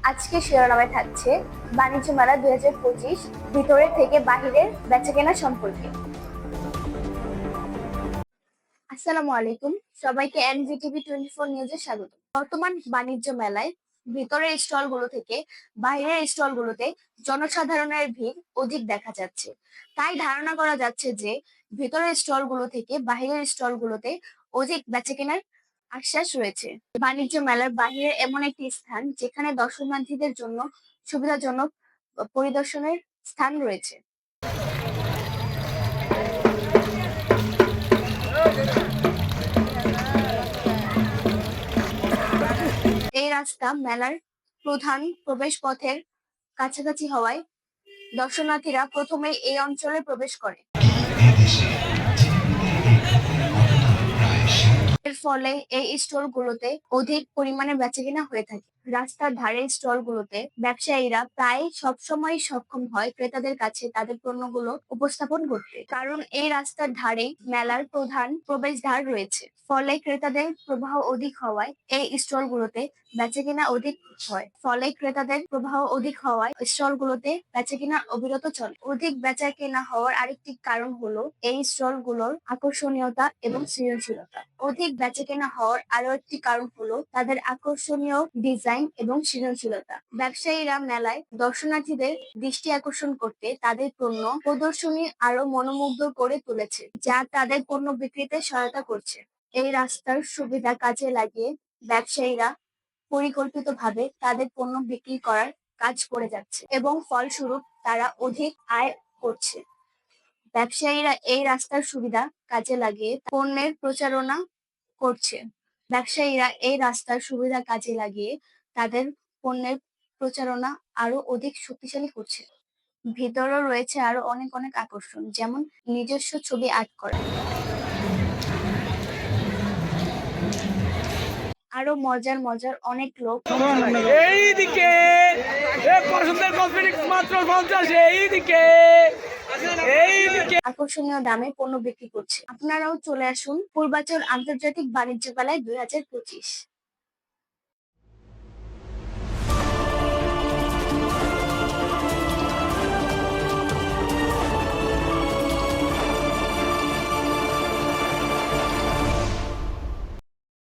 আজকে শিরোনামে থাকছে বাণিজ্য মেলা 2025 ভিতরে থেকে বাহিরের বেচাকেনা সম্পর্কে। আসসালামু আলাইকুম, সবাইকে এনজিটিভি 24 নিউজে স্বাগত। বর্তমান বাণিজ্য মেলায় ভিতরের স্টলগুলো থেকে বাইরের স্টলগুলোতে জনসাধারণের ভিড় অধিক দেখা যাচ্ছে। তাই ধারণা করা যাচ্ছে যে ভিতরের স্টলগুলো থেকে বাইরের স্টলগুলোতে অধিক বেচাকেনার আশ্বাস রয়েছে। বাণিজ্য মেলার বাইরে এমন একটি স্থান যেখানে দর্শনার্থীদের জন্য সুবিধাজনক পরিদর্শনের স্থান রয়েছে। এই রাস্তা মেলার প্রধান প্রবেশ পথের কাছাকাছি হওয়ায় দর্শনার্থীরা প্রথমে এই অঞ্চলে প্রবেশ করে। এর ফলে এই স্টলগুলোতে অধিক পরিমাণে বেচাকেনা হয়ে থাকে। রাস্তার ধারের স্টলগুলোতে ব্যবসায়ীরা প্রায় সবসময় সক্ষম হয় ক্রেতাদের কাছে তাদের পণ্যগুলো উপস্থাপন করতে, কারণ এই রাস্তার ধারে মেলার প্রধান প্রবেশদ্বার রয়েছে। ফলে ক্রেতাদের প্রবাহ অধিক হওয়ায় এই স্টলগুলোতে বেচাকেনা অধিক হয়। ফলে ক্রেতাদের প্রবাহ অধিক হওয়ায় স্টলগুলোতে বেচাকেনা অবিরত চলে। অধিক বেচাকেনা হওয়ার আরেকটি কারণ হলো এই স্টলগুলোর আকর্ষণীয়তা এবং সৃজনশীলতা। অধিক বেচাকেনা হওয়ার আরো একটি কারণ হলো তাদের আকর্ষণীয় ডিজাইন এবং সৃজনশীলতা। ব্যবসায়ীরা মেলায় দর্শনার্থীদের দৃষ্টি আকর্ষণ করতে তাদের পণ্য প্রদর্শনী আরো মনোমুগ্ধ করে তুলেছে, যা তাদের পণ্য বিক্রিতে সহায়তা করছে। এই রাস্তার সুবিধা কাজে লাগিয়ে ব্যবসায়ীরা পরিকল্পিতভাবে তাদের পণ্য বিক্রি করার কাজ করে যাচ্ছে এবং ফলস্বরূপ তারা অধিক আয় করছে। ব্যবসায়ীরা এই রাস্তার সুবিধা কাজে লাগিয়ে পণ্যের প্রচারণা করছে। ব্যবসায়ীরা এই রাস্তার সুবিধা কাজে লাগিয়ে তাদের পণ্যের প্রচারণা আরো অধিক শক্তিশালী করছে। ভিতরেও রয়েছে আরো অনেক অনেক আকর্ষণ, যেমন নিজস্ব ছবি আর্ট করা, আরো মজার মজার অনেক লোক এইদিকে পছন্দের কসমেটিক্স মাত্র 50, এইদিকে আকর্ষণীয় দামে পণ্য বিক্রি করছে। আপনারাও চলে আসুন পূর্বাচল আন্তর্জাতিক বাণিজ্য মেলায় 2025।